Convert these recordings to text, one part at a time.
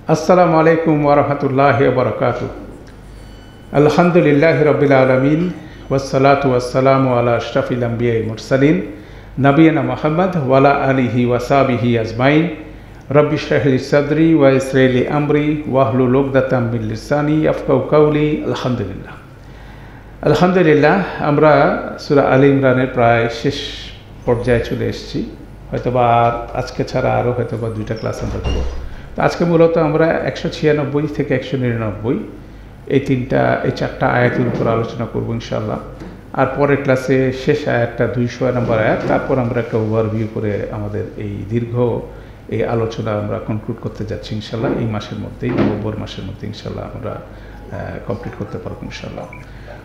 আসসালামু আলাইকুম ওয়া রাহমাতুল্লাহি ওয়া বারাকাতুহু। আলহামদুলিল্লাহি রাব্বিল আলামিন ওয়াসসালাতু ওয়াসসালামু আলা আশরাফিল আমবিয়া ওয়াল মুরসালিন নবিয়িনা মুহাম্মদ ওয়া আলা আলিহি ওয়া সাহবিহি আজমাইন। রব্বি ইশরাহ লি সাদরি ওয়া ইয়াসসির লি আমরি ওয়াহলুল উকদাতাম মিন লিসানি ইয়াফকাহু কাওলি। আলহামদুলিল্লাহ, আমরা সূরা আলে ইমরানের প্রায় শেষ পর্যায়ে চলে এসেছি। হয়তোবা আর আজকে ছাড়া আরও হয়তোবা 2টা ক্লাস আমরা দেবো। তো আজকে মূলত আমরা 196 থেকে 199 এই 4টা আয়াতের উপর আলোচনা করব ইনশাআল্লাহ। আর পরের ক্লাসে শেষ আয়াতটা 200 নম্বর আয়াত, তারপর আমরা একটা ওভারভিউ করে আমাদের এই দীর্ঘ এই আলোচনা আমরা কনক্লুড করতে যাচ্ছি ইনশাআল্লাহ। এই মাসের মধ্যেই, নভেম্বর মাসের মধ্যে ইনশাআল্লাহ আমরা কমপ্লিট করতে পারবো ইনশাআল্লাহ।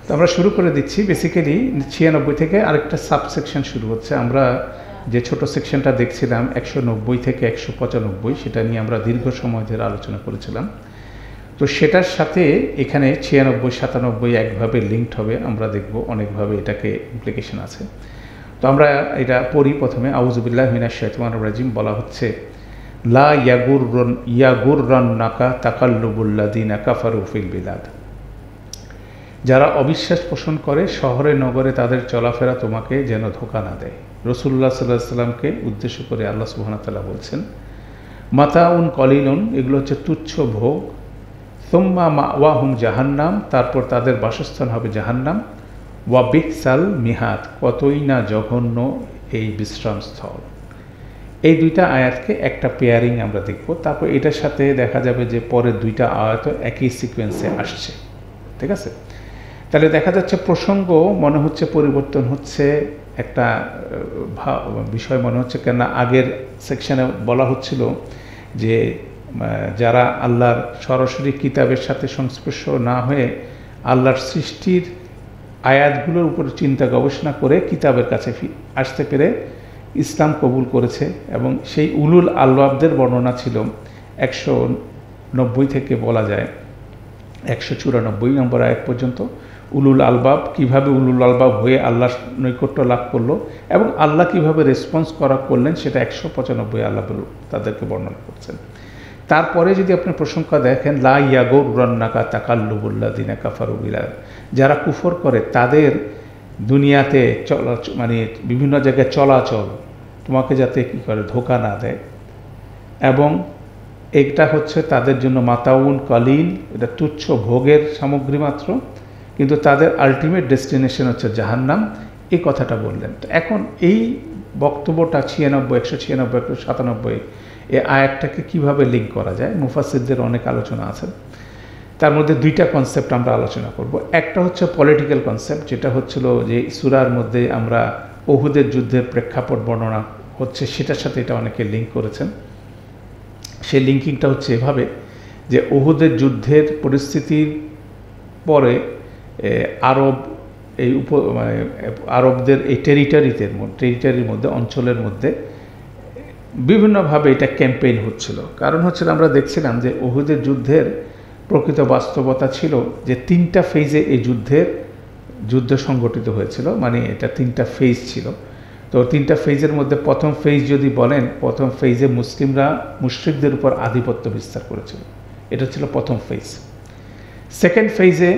তো আমরা শুরু করে দিচ্ছি। বেসিক্যালি 96 থেকে আরেকটা সাবসেকশন শুরু হচ্ছে। আমরা যে ছোট সেকশনটা দেখছিলাম 190 থেকে 195, সেটা নিয়ে আমরা দীর্ঘ সময় ধরে আলোচনা করেছিলাম। তো সেটার সাথে এখানে 96, 97 একভাবে লিঙ্কড হবে। আমরা দেখব অনেকভাবে এটাকে ইমপ্লিকেশন আছে। তো আমরা এটা পড়ি। প্রথমে আউযু বিল্লাহি মিনাশ শাইতানির রাজিম। বলা হচ্ছে লা ইয়াগুররান্নাকা তাকাল্লুবুল্লাযিনা কাফারু ফিল বিলাদ। যারা অবিশ্বাস পোষণ করে শহরে নগরে তাদের চলাফেরা তোমাকে যেন ধোঁকা না দেয়। রাসূলুল্লাহ সাল্লাল্লাহু আলাইহি সাল্লামকে উদ্দেশ্য করে আল্লাহ সুবহানাহু ওয়া তাআলা বলছেন মাতাউন কলিলুন, এগুলো হচ্ছে তুচ্ছ ভোগ। সুম্মা মাওয়াহুম জাহান্নাম, তারপর তাদের বাসস্থান হবে জাহান্নাম। ওয়া বিসাল মিহাদ, কতই না জঘন্য এই বিশ্রামস্থল। এই 2টা আয়াতকে একটা পেয়ারিং আমরা দেখব। তারপর এটার সাথে দেখা যাবে যে পরের 2টা আয়াত একই সিকোয়েন্সে আসছে। ঠিক আছে? তাহলে দেখা যাচ্ছে প্রসঙ্গ মনে হচ্ছে পরিবর্তন হচ্ছে, একটা বিষয় মনে হচ্ছে। কেন আগের সেকশনে বলা হচ্ছিল যে যারা আল্লাহর সরাসরি কিতাবের সাথে সংস্পর্শ না হয়ে আল্লাহর সৃষ্টির আয়াতগুলোর উপর চিন্তা গবেষণা করে কিতাবের কাছে আসতে পেরে ইসলাম কবুল করেছে, এবং সেই উলুল আলবাবদের বর্ণনা ছিল 190 থেকে বলা যায় 194 নম্বর আয়াত পর্যন্ত। উলুল আলবাব কিভাবে উলুল আলবাব হয়ে আল্লাহর নৈকট্য লাভ করলো এবং আল্লাহ কিভাবে রেসপন্স করলেন সেটা 195 আল্লাহ তাদেরকে বর্ণনা করছেন। তারপরে যদি আপনি প্রসঙ্গ দেখেন লা ইয়াগুররান্নাকা তাকাল্লুবুল্লাযিনা কাফারু বিলাদ, যারা কুফর করে তাদের দুনিয়াতে মানে বিভিন্ন জায়গায় চলাচল তোমাকে যাতে কী করে ধোঁকা না দেয়। এবং এটা হচ্ছে তাদের জন্য মাতাউন কলিল, এটা তুচ্ছ ভোগের সামগ্রী মাত্র, কিন্তু তাদের আলটিমেট ডেস্টিনেশন হচ্ছে জাহান্নাম। এই কথাটা বললেন। তো এখন এই বক্তব্যটা 96, 196, 197 এই আয়াতটাকে কীভাবে লিঙ্ক করা যায়, মুফাসসিরদের অনেক আলোচনা আছে। তার মধ্যে 2টা কনসেপ্ট আমরা আলোচনা করব। একটা হচ্ছে পলিটিক্যাল কনসেপ্ট, যেটা হচ্ছিল যে সূরার মধ্যে আমরা উহুদের যুদ্ধের প্রেক্ষাপট বর্ণনা হচ্ছে, সেটার সাথে এটা অনেকে লিঙ্ক করেছেন। সেই লিঙ্কিংটা হচ্ছে এভাবে যে উহুদের যুদ্ধের পরিস্থিতির পরে আরবদের এই টেরিটরির মধ্যে অঞ্চলের মধ্যে বিভিন্নভাবে এটা ক্যাম্পেইন হচ্ছিল। কারণ হচ্ছিল আমরা দেখছিলাম যে উহুদের যুদ্ধের প্রকৃত বাস্তবতা ছিল যে 3টা ফেজে এই যুদ্ধ সংগঠিত হয়েছিল। মানে এটা 3টা ফেজ ছিল। তো 3টা ফেজের মধ্যে প্রথম ফেজ যদি বলেন, প্রথম ফেজে মুসলিমরা মুশরিকদের উপর আধিপত্য বিস্তার করেছিল। এটা ছিল প্রথম ফেজ। সেকেন্ড ফেজে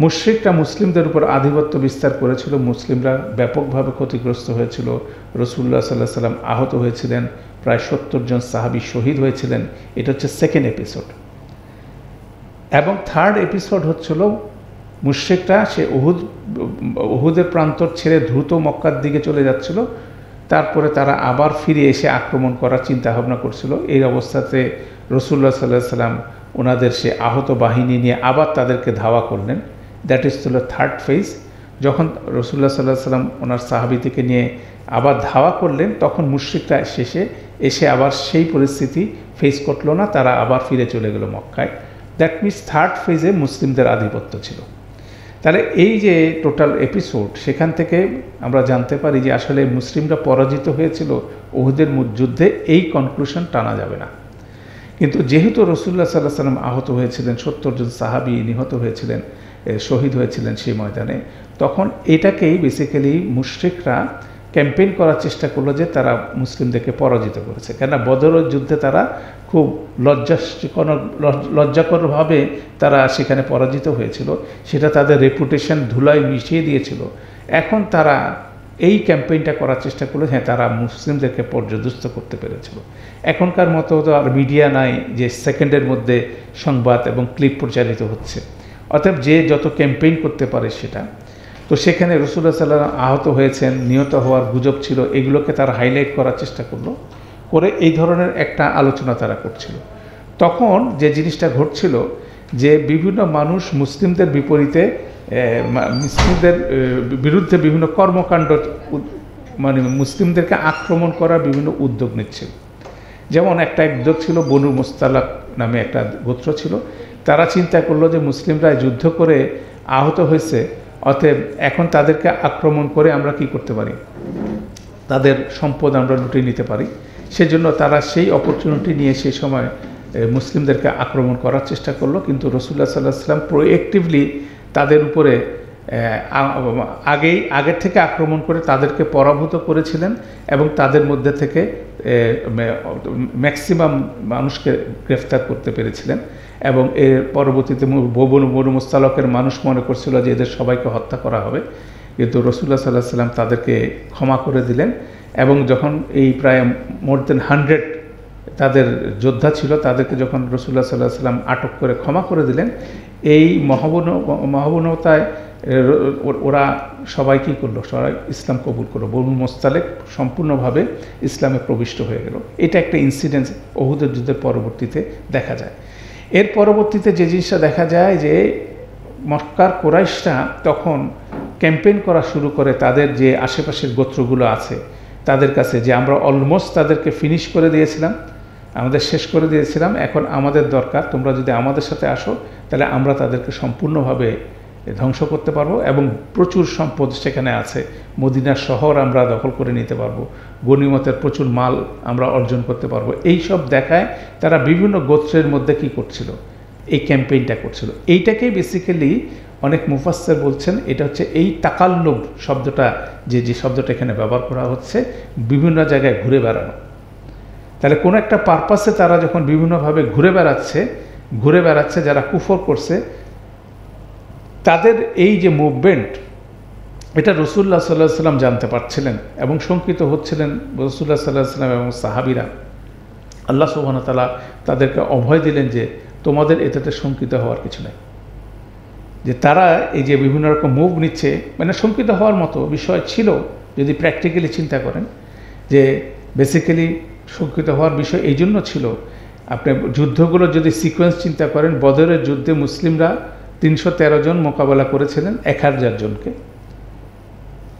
মুশরিকরা মুসলিমদের উপর আধিপত্য বিস্তার করেছিল, মুসলিমরা ব্যাপকভাবে ক্ষতিগ্রস্ত হয়েছিল। রাসূলুল্লাহ সাল্লাল্লাহু আলাইহি সাল্লাম আহত হয়েছিলেন, প্রায় 70 জন সাহাবী শহীদ হয়েছিলেন। এটা হচ্ছে সেকেন্ড এপিসোড। এবং থার্ড এপিসোড হচ্ছিল মুশরিকরা সে উহুদের প্রান্তর ছেড়ে দ্রুত মক্কার দিকে চলে যাচ্ছিল। তারপরে তারা আবার ফিরে এসে আক্রমণ করার চিন্তা ভাবনা করছিল। এই অবস্থাতে রাসূলুল্লাহ সাল্লাল্লাহু আলাইহি সাল্লাম ওনাদের সে আহত বাহিনী নিয়ে আবার তাদেরকে ধাওয়া করলেন। দ্যাট ইজ ছিল থার্ড ফেজ। যখন রাসূলুল্লাহ সাল্লাল্লাহু আলাইহি সাল্লাম ওনার সাহাবীদেরকে নিয়ে আবার ধাওয়া করলেন, তখন মুশরিকরা শেষে এসে আবার সেই পরিস্থিতি ফেস করলো না, তারা আবার ফিরে চলে গেল মক্কায়। দ্যাট মিনস থার্ড ফেজে মুসলিমদের আধিপত্য ছিল। তাহলে এই যে টোটাল এপিসোড, সেখান থেকে আমরা জানতে পারি যে আসলে মুসলিমরা পরাজিত হয়েছিল উহুদের যুদ্ধে। এই কনক্লুশন টানা যাবে না। কিন্তু যেহেতু রাসূলুল্লাহ সাল্লাল্লাহু আলাইহি সাল্লাম আহত হয়েছিলেন, 70 জন সাহাবী নিহত হয়েছিলেন, শহীদ হয়েছিলেন সেই ময়দানে, তখন এটাকেই বেসিক্যালি মুশরিকরা ক্যাম্পেইন করার চেষ্টা করলো যে তারা মুসলিমদেরকে পরাজিত করেছে। কেননা বদরের যুদ্ধে তারা খুব লজ্জাকরভাবে তারা সেখানে পরাজিত হয়েছিল, সেটা তাদের রেপুটেশন ধুলায় মিশিয়ে দিয়েছিল। এখন তারা এই ক্যাম্পেইনটা করার চেষ্টা করলো, হ্যাঁ তারা মুসলিমদেরকে পর্যদস্ত করতে পেরেছিল। এখনকার মতো তো আর মিডিয়া নাই যে সেকেন্ডের মধ্যে সংবাদ এবং ক্লিপ প্রচারিত হচ্ছে, অতএব যে যত ক্যাম্পেইন করতে পারে সেটা। তো সেখানে রাসূলুল্লাহ সাল্লাল্লাহু আলাইহি ওয়াসাল্লাম আহত হয়েছেন, নিহত হওয়ার গুজব ছিল, এগুলোকে তারা হাইলাইট করার চেষ্টা করলো, করে এই ধরনের একটা আলোচনা তারা করছিল। তখন যে জিনিসটা ঘটছিল যে বিভিন্ন মানুষ মুসলিমদের বিপরীতে মুসলিমদের বিরুদ্ধে বিভিন্ন কর্মকাণ্ড, মানে মুসলিমদেরকে আক্রমণ করার বিভিন্ন উদ্যোগ নিচ্ছিল। যেমন একটা উদ্যোগ ছিল বনু মুস্তালাক নামে একটা গোত্র ছিল, তারা চিন্তা করলো যে মুসলিমরা যুদ্ধ করে আহত হয়েছে, অতএব এখন তাদেরকে আক্রমণ করে আমরা কি করতে পারি, তাদের সম্পদ আমরা লুটে নিতে পারি। সেজন্য তারা সেই অপরচুনিটি নিয়ে সেই সময় মুসলিমদেরকে আক্রমণ করার চেষ্টা করলো। কিন্তু রাসূলুল্লাহ সাল্লাল্লাহু আলাইহি ওয়াসাল্লাম প্রোঅ্যাক্টিভলি তাদের উপরে আগের থেকে আক্রমণ করে তাদেরকে পরাভূত করেছিলেন এবং তাদের মধ্যে থেকে ম্যাক্সিমাম মানুষকে গ্রেফতার করতে পেরেছিলেন। এবং এর পরবর্তীতে বনু মুস্তালাকের মানুষ মনে করছিল যে এদের সবাইকে হত্যা করা হবে, কিন্তু রাসূলুল্লাহ সাল্লাল্লাহু আলাইহি ওয়াসাল্লাম তাদেরকে ক্ষমা করে দিলেন। এবং যখন এই প্রায় মোর দেন 100 তাদের যোদ্ধা ছিল, তাদেরকে যখন রাসূলুল্লাহ সাল্লাল্লাহু আলাইহি ওয়াসাল্লাম আটক করে ক্ষমা করে দিলেন, এই মহাবনতায় ওরা সবাই কী করলো, সবাই ইসলাম কবুল করলো। বনু মুস্তালিক সম্পূর্ণভাবে ইসলামে প্রবিষ্ট হয়ে গেল। এটা একটা ইনসিডেন্স উহুদের যুদ্ধের পরবর্তীতে দেখা যায়। এর পরবর্তীতে যে জিনিসটা দেখা যায় যে মক্কার কুরাইশরা তখন ক্যাম্পেইন করা শুরু করে তাদের যে আশেপাশের গোত্রগুলো আছে তাদের কাছে, যে আমরা অলমোস্ট তাদেরকে ফিনিশ করে দিয়েছিলাম, আমাদের শেষ করে দিয়েছিলাম, এখন আমাদের দরকার, তোমরা যদি আমাদের সাথে আসো তাহলে আমরা তাদেরকে সম্পূর্ণভাবে ধ্বংস করতে পারবো এবং প্রচুর সম্পদ সেখানে আছে, মদিনার শহর আমরা দখল করে নিতে পারবো, গনিমতের প্রচুর মাল আমরা অর্জন করতে পারবো। এই সব দেখায় তারা বিভিন্ন গোত্রের মধ্যে কি করছিল, এই ক্যাম্পেইনটা করছিল। এইটাকেই বেসিক্যালি অনেক মুফাসসির বলছেন এটা হচ্ছে এই তাকাল্লুব শব্দটা, যে শব্দটা এখানে ব্যবহার করা হচ্ছে, বিভিন্ন জায়গায় ঘুরে বেড়ানো। তাহলে কোনো একটা পারপাসে তারা যখন বিভিন্নভাবে ঘুরে বেড়াচ্ছে যারা কুফর করছে, তাদের এই যে মুভমেন্ট, এটা রাসূলুল্লাহ সাল্লাল্লাহু আলাইহি ওয়াসাল্লাম জানতে পারছিলেন এবং শঙ্কিত হচ্ছিলেন। রাসূলুল্লাহ সাল্লাল্লাহু আলাইহি ওয়াসাল্লাম এবং সাহাবীরা, আল্লাহ সুবহানাহু ওয়া তাআলা তাদেরকে অভয় দিলেন যে তোমাদের এটাতে শঙ্কিত হওয়ার কিছু নেই। যে তারা এই যে বিভিন্ন রকম মুভ নিচ্ছে, মানে শঙ্কিত হওয়ার মতো বিষয় ছিল যদি প্র্যাকটিক্যালি চিন্তা করেন, যে বেসিক্যালি শঙ্কিত হওয়ার বিষয় এই জন্য ছিল, আপনি যুদ্ধগুলো যদি সিকোয়েন্স চিন্তা করেন, বদরের যুদ্ধে মুসলিমরা 313 জন মোকাবেলা করেছিলেন 1000 জনকে।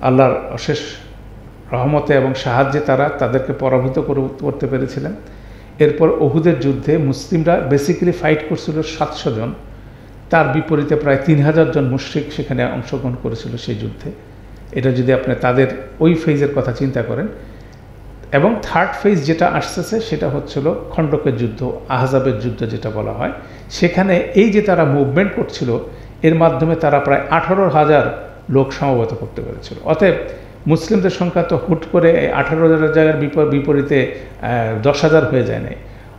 আল্লাহর অশেষ রহমতে এবং সাহায্যে তারা তাদেরকে পরাভূত করতে পেরেছিলেন। এরপর উহুদের যুদ্ধে মুসলিমরা বেসিক্যালি ফাইট করছিল 700 জন, তার বিপরীতে প্রায় 3000 জন মুশরিক সেখানে অংশগ্রহণ করেছিল সেই যুদ্ধে। এটা যদি আপনি তাদের ওই ফেজের কথা চিন্তা করেন। এবং থার্ড ফেজ যেটা আসতেছে সেটা হচ্ছিল খণ্ডকের যুদ্ধ, আহজাবের যুদ্ধ যেটা বলা হয়। সেখানে এই যে তারা মুভমেন্ট করছিল, এর মাধ্যমে তারা প্রায় 18,000 লোক সমবেত করতে পেরেছিল। অতএব মুসলিমদের সংখ্যা তো হুট করে 18,000 জায়গার বিপরীতে 10,000 হয়ে যায় নাই।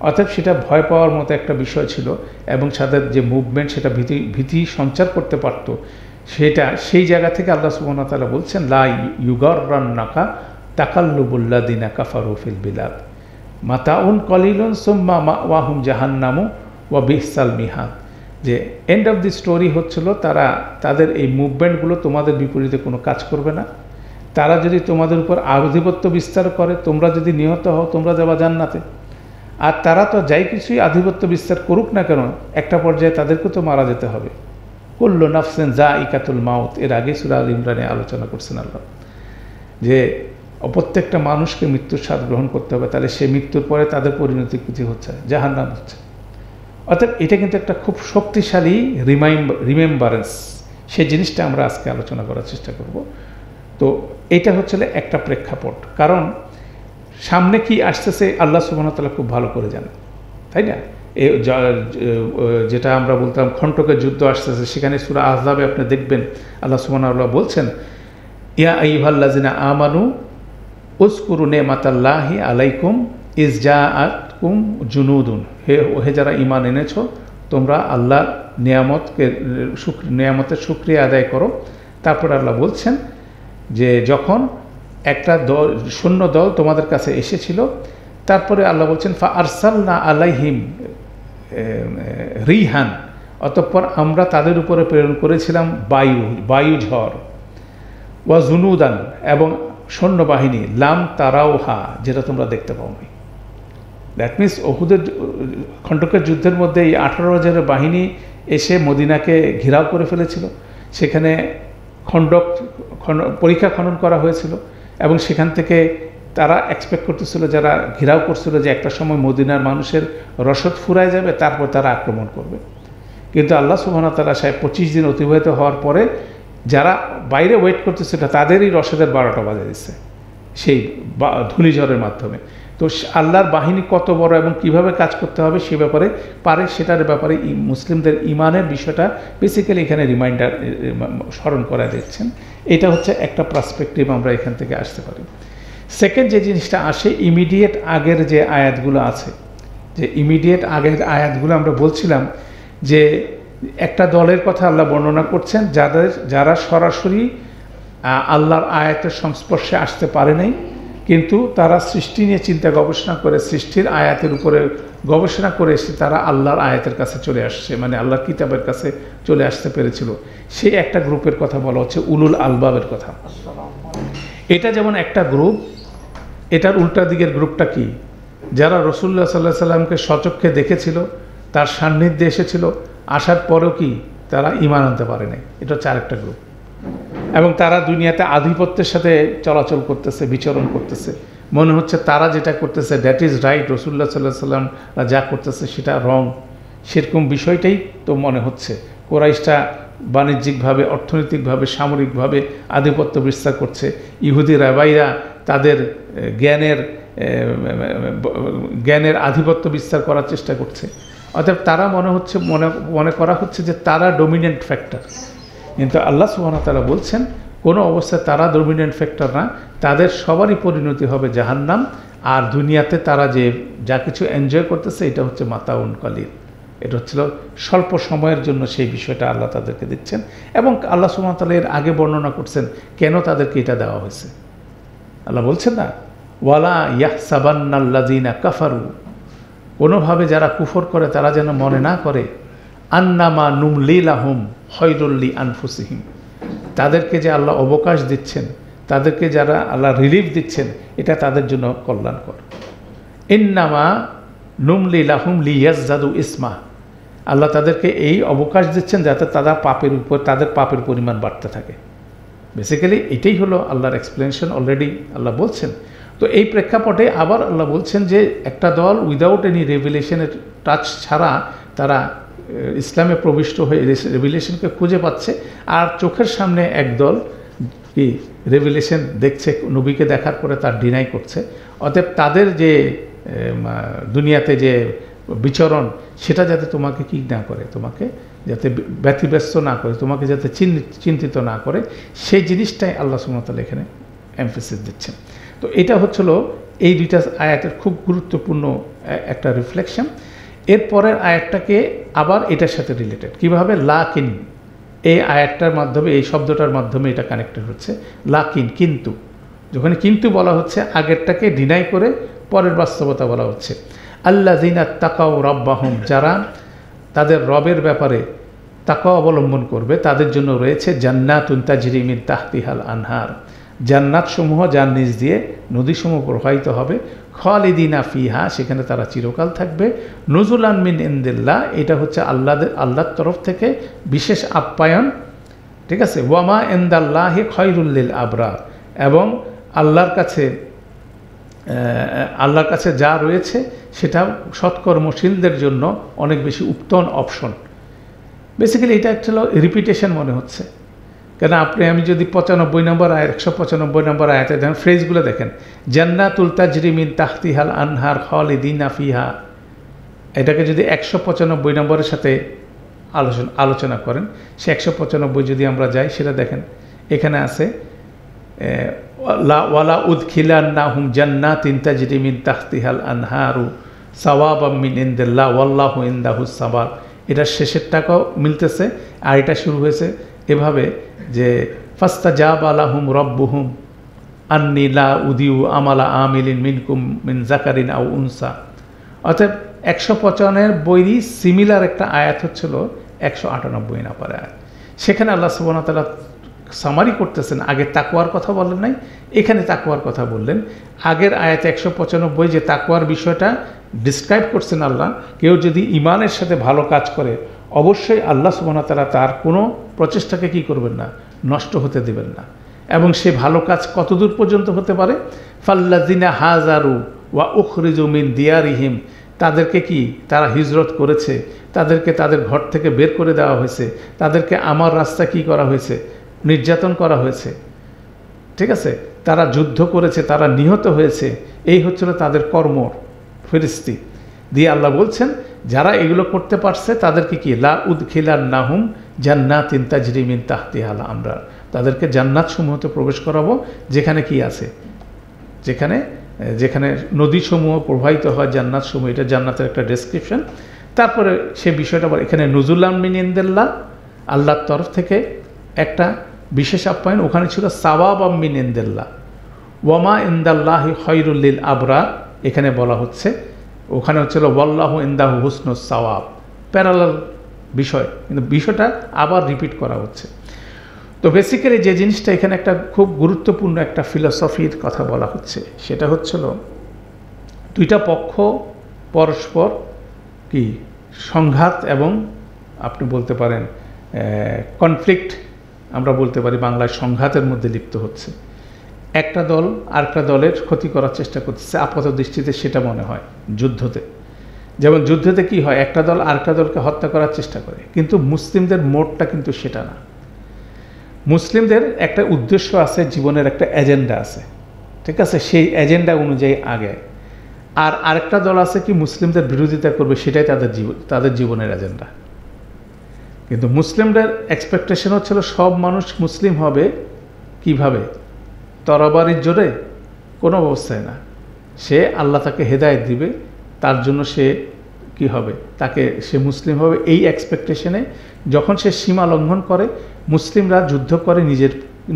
অতএব সেটা ভয় পাওয়ার মতো একটা বিষয় ছিল এবং তাদের যে মুভমেন্ট সেটা ভীতি সঞ্চার করতে পারত। সেটা সেই জায়গা থেকে আল্লাহ সুবহানাহু ওয়া তাআলা বলছেন, লা ইউগাররান্নাকা তাকাল্লুবুল্লাযিনা কাফারু ফিল বিলাদ মাতাউন কলিলুন সুম্মা মাওয়াহুম জাহান্নামু ওয়া বিসাল মিহাদ। যে এন্ড অফ দি স্টোরি হচ্ছিল তাদের এই মুভমেন্টগুলো তোমাদের বিপরীতে কোনো কাজ করবে না। তারা যদি তোমাদের উপর আধিপত্য বিস্তার করে, তোমরা যদি নিহত হও, তোমরা যাবা জান্নাতে। আর তারা তো যাই কিছুই আধিপত্য বিস্তার করুক না কেন, একটা পর্যায়ে তাদেরকে তো মারা যেতে হবে। কুল্লু নাফসিন যায়িকাতুল মাউত, এর আগে সূরা আল ইমরানে আলোচনা করছেন আল্লাহ, যে প্রত্যেকটা মানুষকে মৃত্যুর স্বাদ গ্রহণ করতে হবে, তাহলে সেই মৃত্যুর পরে তাদের পরিণতি কিছু হচ্ছে, জাহান্নাম হচ্ছে। অর্থাৎ এটা কিন্তু একটা খুব শক্তিশালী রিমেম্বারেন্স, সেই জিনিসটা আমরা আজকে আলোচনা করার চেষ্টা করব। তো এটা হচ্ছে একটা প্রেক্ষাপট, কারণ সামনে কি আসতেছে আল্লাহ সুবহানাহু ওয়া তাআলা খুব ভালো করে জানেন, তাই না? যেটা আমরা বলতাম খণ্ডকের যুদ্ধ আসতেছে, সেখানে সূরা আহজাবে আপনি দেখবেন আল্লাহ সুবহানাহু ওয়া তাআলা বলছেন, ইয়া আইয়ুহাল্লাযিনা আমানু উযকুরু নি'মাতাল্লাহি আলাইকুম ইয জাআতকুম জুনুদুন, হে যারা ঈমান এনেছো তোমরা আল্লাহর নিয়ামতের শুকরিয়া আদায় করো। তারপর আল্লাহ বলছেন যে যখন একটা সৈন্য দল তোমাদের কাছে এসেছিল, তারপরে আল্লাহ বলছেন ফা আরসালনা আলাইহিম রিহান, অতঃপর আমরা তাদের উপরে প্রেরণ করেছিলাম বায়ু ঝড়, ওয়া জুনুদান এবং সৈন্যবাহিনী, লাম তারাওহা, যেটা তোমরা দেখতে পাওনি। দ্যাট মিনস উহুদের খন্দকের যুদ্ধের মধ্যে এই 18,000 বাহিনী এসে মদিনাকে ঘেরাও করে ফেলেছিল। সেখানে পরীক্ষা খনন করা হয়েছিল এবং সেখান থেকে তারা এক্সপেক্ট করতেছিল, যারা ঘেরাও করছিল, যে একটা সময় মদিনার মানুষের রসদ ফুরায় যাবে, তারপর তারা আক্রমণ করবে। কিন্তু আল্লাহ সুবহানাহু ওয়া তাআলা 25 দিন অতিবাহিত হওয়ার পরে যারা বাইরে ওয়েট করতেছিল তাদেরই রসদের 12টা বাজে দিচ্ছে সেই ধূলিঝড়ের মাধ্যমে। তো আল্লাহর বাহিনী কত বড় এবং কিভাবে কাজ করতে হবে সে ব্যাপারে সেটার ব্যাপারে মুসলিমদের ইমানের বিষয়টা বেসিক্যালি এখানে রিমাইন্ডার স্মরণ করা দিচ্ছেন। এটা হচ্ছে একটা পার্সপেক্টিভ আমরা এখান থেকে আসতে পারি। সেকেন্ড যে জিনিসটা আসে, ইমিডিয়েট আগের যে আয়াতগুলো আছে, যে ইমিডিয়েট আগের আয়াতগুলো আমরা বলছিলাম যে একটা দলের কথা আল্লাহ বর্ণনা করছেন যারা সরাসরি আল্লাহর আয়াতের সংস্পর্শে আসতে পারে নাই, কিন্তু তারা সৃষ্টি নিয়ে চিন্তা গবেষণা করে সৃষ্টির আয়াতের উপরে গবেষণা করে এসে তারা আল্লাহর আয়াতের কাছে চলে আসছে, মানে আল্লাহর কিতাবের কাছে চলে আসতে পেরেছিল। সেই একটা গ্রুপের কথা বলা হচ্ছে উলুল আলবাবের কথা। এটা যেমন একটা গ্রুপ, এটার উল্টা দিকের গ্রুপটা কি? যারা রাসূলুল্লাহ সাল্লাল্লাহু আলাইহি সাল্লামকে স্বচক্ষে দেখেছিল, তার সান্নিধ্যে এসেছিল, আসার পরেও কি তারা ঈমান আনতে পারে নাই। এটা হচ্ছে আরেকটা গ্রুপ। এবং তারা দুনিয়াতে আধিপত্যের সাথে চলাচল করতেছে, বিচরণ করতেছে, মনে হচ্ছে তারা যেটা করতেছে দ্যাট ইজ রাইট, রাসূলুল্লাহ সাল্লাল্লাহু আলাইহি সাল্লাম যা করতেছে সেটা রং, সেরকম বিষয়টাই তো মনে হচ্ছে। কুরাইশরা বাণিজ্যিকভাবে, অর্থনৈতিকভাবে, সামরিকভাবে আধিপত্য বিস্তার করছে। ইহুদি রাবাইরা তাদের জ্ঞানের আধিপত্য বিস্তার করার চেষ্টা করছে। অতএব তারা মনে করা হচ্ছে যে তারা ডমিনেন্ট ফ্যাক্টর। কিন্তু আল্লাহ সুবহানাহু ওয়া তাআলা বলছেন কোনো অবস্থায় তারা ডমিনেন্ট ফ্যাক্টর না, তাদের সবারই পরিণতি হবে জাহান্নাম। আর দুনিয়াতে তারা যা কিছু এনজয় করতেছে এটা হচ্ছে মাতাউন কালিল, এটা হচ্ছিল স্বল্প সময়ের জন্য, সেই বিষয়টা আল্লাহ তাদেরকে দিচ্ছেন। এবং আল্লাহ সুবহানাহু ওয়া তাআলা এর আগে বর্ণনা করছেন কেন তাদেরকে এটা দেওয়া হয়েছে। আল্লাহ বলছেন না, ওয়ালা ইয়াহসাবান্নাল্লাযীনা কাফারু, কোনোভাবে যারা কুফর করে তারা যেন মনে না করে আন্নামা নুমলি লাহুম খায়রুল লিআনফুসিহিম, তাদেরকে যে আল্লাহ অবকাশ দিচ্ছেন, তাদেরকে যারা আল্লাহ রিলিফ দিচ্ছেন, এটা তাদের জন্য কল্যাণকর। ইন্নামা নুমলি লাহুম লিয়াজদাদু ইসমা, আল্লাহ তাদেরকে এই অবকাশ দিচ্ছেন যাতে তাদের পাপের পরিমাণ বাড়তে থাকে। বেসিক্যালি এটাই হলো আল্লাহর এক্সপ্লেনেশন, অলরেডি আল্লাহ বলছেন। তো এই প্রেক্ষাপটে আবার আল্লাহ বলছেন যে একটা দল উইদাউট এনি রেভিলেশনের টাচ ছাড়া তারা ইসলামে প্রবিষ্ট হয়ে রেভিলেশনকে খুঁজে পাচ্ছে, আর চোখের সামনে এক দল কি রেভিলেশন দেখছে, নবীকে দেখার পরে তার ডিনাই করছে। অতএব তাদের যে দুনিয়াতে যে বিচরণ সেটা যাতে তোমাকে কি না করে, তোমাকে যাতে ব্যতিব্যস্ত না করে, তোমাকে যাতে চিন্তিত না করে, সেই জিনিসটাই আল্লাহ সুবহানাহু ওয়া তাআলা এখানে এমফেসিস দিচ্ছেন। তো এটা হচ্ছিল এই দুইটা আয়াতের খুব গুরুত্বপূর্ণ একটা রিফ্লেকশন। এরপরের আয়াতটাকে আবার এটার সাথে রিলেটেড কীভাবে, লাকিন, এই আয়াতটার মাধ্যমে, এই শব্দটার মাধ্যমে এটা কানেক্টেড হচ্ছে। লাকিন, কিন্তু, যখন কিন্তু বলা হচ্ছে আগেরটাকে ডিনাই করে পরের বাস্তবতা বলা হচ্ছে। আল্লাযীনা তাকাউ রাব্বাহুম, যারা তাদের রবের ব্যাপারে তাকওয়া অবলম্বন করবে তাদের জন্য রয়েছে জান্নাতুন তাজরি মিন তাহতিহাল আনহার, জান্নাতসমূহ যার নিচ দিয়ে নদীসমূহ প্রবাহিত হবে, খালিদিনা ফিহা, সেখানে তারা চিরকাল থাকবে, নুজুলান মিন ইনদিল্লাহ, এটা হচ্ছে আল্লাহর তরফ থেকে বিশেষ আপ্যায়ন, ঠিক আছে। ওয়ামা ইনদাল্লাহি খায়রুল লিল আবরার, এবং আল্লাহর কাছে যা রয়েছে সেটা সৎকর্মশীলদের জন্য অনেক বেশি উত্তম অপশন। বেসিক্যালি এটা একটা রিপিটেশন মনে হচ্ছে, কেন আমি যদি 95 নম্বর আয়াত, 195 নম্বর আয়াতে দেখেন, ফ্রেজগুলো দেখেন, জান্নাতুল তাজরি মিন তাহতিহাল আনহার খালিদিনা ফিহা, এটাকে যদি 195 নম্বরের সাথে আলোচনা করেন, সে 195 যদি আমরা যাই, সেটা দেখেন এখানে আছে ওয়ালা উদখিলান্নাহুম জান্নাতিন তাজরি মিন তাহতিহাল আনহারু সাওয়াবাম মিন ইনদিল্লাহ ওয়াল্লাহু ইনদাহুস সাওয়াব। এটা শেষের টাকাও মিলতেছে। আর এটা শুরু হয়েছে এভাবে যে ফাস্তাজাবা লাহুম রব্বুহুম আন্নী লা উদিউ আমালা আমিলিন মিনকুম মিন যাকারিন আও উনসা। অর্থাৎ 155 বইরই সিমিলার একটা আয়াত হচ্ছিল 198 নাম্বার আয়াত। সেখানে আল্লাহ সুবহানাহু ওয়া তাআলা সামারি করতেছেন, আগে তাকওয়ার কথা বলেন নাই, এখানে তাকওয়ার কথা বললেন। আগের আয়াতে 195 যে তাকওয়ার বিষয়টা ডিসক্রাইব করছেন আল্লাহ, কেউ যদি ইমানের সাথে ভালো কাজ করে অবশ্যই আল্লাহ সুবহানাহু ওয়া তাআলা তার কোনো প্রচেষ্টাকে কি করবেন না, নষ্ট হতে দেবেন না। এবং সে ভালো কাজ কতদূর পর্যন্ত হতে পারে? ফাল্লাযিনা হাজারু ওয়া উখরিজু মিন দিয়ারিহিম, তাদেরকে কি তারা হিজরত করেছে, তাদেরকে তাদের ঘর থেকে বের করে দেওয়া হয়েছে, তাদেরকে আমার রাস্তা কি করা হয়েছে, নির্যাতন করা হয়েছে, ঠিক আছে, তারা যুদ্ধ করেছে, তারা নিহত হয়েছে, এই হচ্ছিল তাদের কর্ম ফেরেশতি দিয়ে আল্লাহ বলছেন যারা এগুলো করতে পারছে তাদেরকে কি লা উদখিলান্নাহুম জান্নাতিন তাজরি মিন তাহতিহাল আমরা তাদেরকে জান্নাত সমূহতে প্রবেশ করাবো, যেখানে কি আছে, যেখানে যেখানে নদীসমূহ প্রবাহিত হয় জান্নাত সমূহ, এটা জান্নাতের একটা ডেসক্রিপশন। তারপরে সে বিষয়টা বলে এখানে নুজুলাম মিন ইনদিল্লাহ, আল্লাহর তরফ থেকে একটা বিশেষ আপ্যায়ন, ওখানে ছিল সাওয়াবাম মিন ইনদিল্লাহ ওয়ামা ইনদাল্লাহি খায়রুল লিল আবরার, এখানে বলা হচ্ছে ওখানে হচ্ছিল ওয়াল্লাহু ইনদাহু হুসনুস সাওয়াব, প্যারালাল বিষয়, কিন্তু বিষয়টা আবার রিপিট করা হচ্ছে। তো বেসিক্যালি যে জিনিসটা এখানে একটা খুব গুরুত্বপূর্ণ একটা ফিলসফির কথা বলা হচ্ছে, সেটা হচ্ছিল দুইটা পক্ষ পরস্পর কি সংঘাত এবং আপনি বলতে পারেন কনফ্লিক্ট, আমরা বলতে পারি বাংলায় সংঘাতের মধ্যে লিপ্ত হচ্ছে। একটা দল আরেকটা দলের ক্ষতি করার চেষ্টা করতেছে, আপাত দৃষ্টিতে সেটা মনে হয় যুদ্ধতে। যেমন যুদ্ধতে কি হয়, একটা দল আরেকটা দলকে হত্যা করার চেষ্টা করে, কিন্তু মুসলিমদের মোডটা কিন্তু সেটা না। মুসলিমদের একটা উদ্দেশ্য আছে, জীবনের একটা এজেন্ডা আছে, ঠিক আছে, সেই এজেন্ডা অনুযায়ী আগে। আর আরেকটা দল আছে কি মুসলিমদের বিরোধিতা করবে, সেটাই তাদের জীবনের এজেন্ডা। কিন্তু মুসলিমদের এক্সপেকটেশন হচ্ছিল সব মানুষ মুসলিম হবে কিভাবে, তরবারির জোরে, কোনো অবস্থায় না। সে আল্লাহ তাকে হেদায়েত দিবে, তার জন্য সে কি হবে, তাকে সে মুসলিম হবে, এই এক্সপেকটেশনে যখন সে সীমা লঙ্ঘন করে, মুসলিমরা যুদ্ধ করে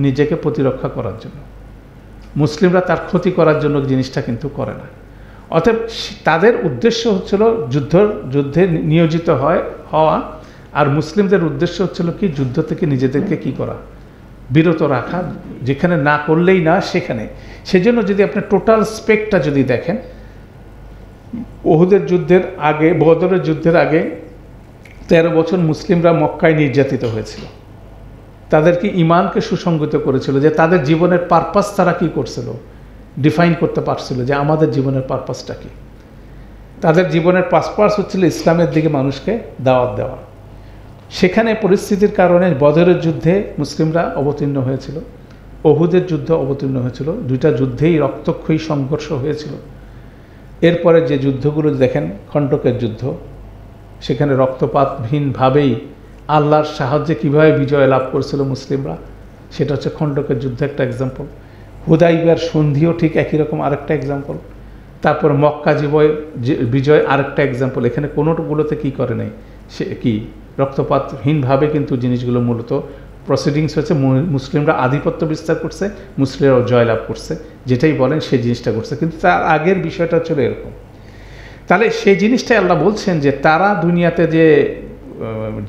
নিজেকে প্রতিরক্ষা করার জন্য, মুসলিমরা তার ক্ষতি করার জন্য জিনিসটা কিন্তু করে না। অতএব তাদের উদ্দেশ্য হচ্ছিল যুদ্ধে নিয়োজিত হওয়া, আর মুসলিমদের উদ্দেশ্য হচ্ছিল কি যুদ্ধ থেকে নিজেদেরকে কি করা, বিরত রাখা, যেখানে না করলেই না সেখানে। সেজন্য যদি আপনি টোটাল স্পেকটা যদি দেখেন, উহুদের যুদ্ধের আগে, বদরের যুদ্ধের আগে 13 বছর মুসলিমরা মক্কায় নির্যাতিত হয়েছিল। তাদেরকে ইমানকে সুসংগত করেছিল, যে তাদের জীবনের পারপাস তারা কি করছিল, ডিফাইন করতে পারছিল যে আমাদের জীবনের পারপাসটা কি। তাদের জীবনের পারপাস হচ্ছিল ইসলামের দিকে মানুষকে দাওয়াত দেওয়া। সেখানে পরিস্থিতির কারণে বদরের যুদ্ধে মুসলিমরা অবতীর্ণ হয়েছিল, উহুদের যুদ্ধ অবতীর্ণ হয়েছিল, দুইটা যুদ্ধেই রক্তক্ষয়ী সংঘর্ষ হয়েছিল। এরপরে যে যুদ্ধগুলো দেখেন, খণ্ডকের যুদ্ধ, সেখানে রক্তপাতহীনভাবেই আল্লাহর সাহায্যে কীভাবে বিজয় লাভ করেছিল মুসলিমরা, সেটা হচ্ছে খণ্ডকের যুদ্ধ একটা এক্সাম্পল। হুদাইবিয়ার সন্ধিও ঠিক একই রকম আরেকটা এক্সাম্পল। তারপর মক্কা বিজয় আরেকটা এক্সাম্পল। এখানে কোনোগুলোতে কী করে নাই, সে কি রক্তপাতহীনভাবে কিন্তু জিনিসগুলো মূলত প্রসিডিংস হচ্ছে, মুসলিমরা আধিপত্য বিস্তার করছে, মুসলিমরাও জয়লাভ করছে, যেটাই বলেন সেই জিনিসটা করছে। কিন্তু তার আগের বিষয়টা ছিল এরকম। তাহলে সেই জিনিসটাই আল্লাহ বলছেন যে তারা দুনিয়াতে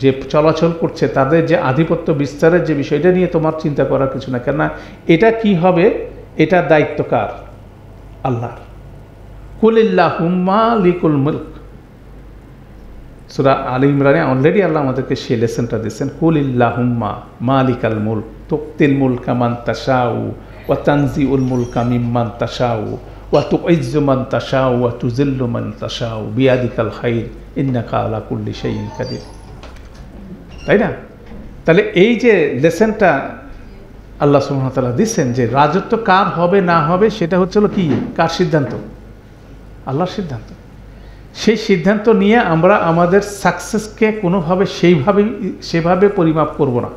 যে চলাচল করছে, তাদের যে আধিপত্য বিস্তারের যে বিষয়টা নিয়ে তোমার চিন্তা করার কিছু না, কেননা এটা কি হবে, এটার দায়িত্ব কার? আল্লাহর। কুলিল্লাহুম্মা লিকুল মুলক, সূরা আলী ইমরানে অলরেডি আল্লাহ আমাদেরকে সেই লেসনটা দিয়েছেন। কুলিল্লাহুম্মা মালিকাল মুলক তুক্তিল মুলকা মান তাশাউ ওয়া তানজিউল মুলকা মিম্মান তাশাউ ওয়া তুইজ্জু মান তাশাউ ওয়া তুযিল্লু মান তাশাউ বিয়াদিকাল খায়র ইন্নাকা আলা কুল্লি শাইইন কাদির। তাই না? তাহলে এই যে লেসনটা আল্লাহ সুবহানাহু ওয়া তাআলা দিচ্ছেন, যে রাজত্ব কার হবে না হবে সেটা হচ্ছিল কি, কার সিদ্ধান্ত? আল্লাহর সিদ্ধান্ত। সেই সিদ্ধান্ত নিয়ে আমরা আমাদের সাকসেসকে কোনোভাবে সেভাবে পরিমাপ করব না।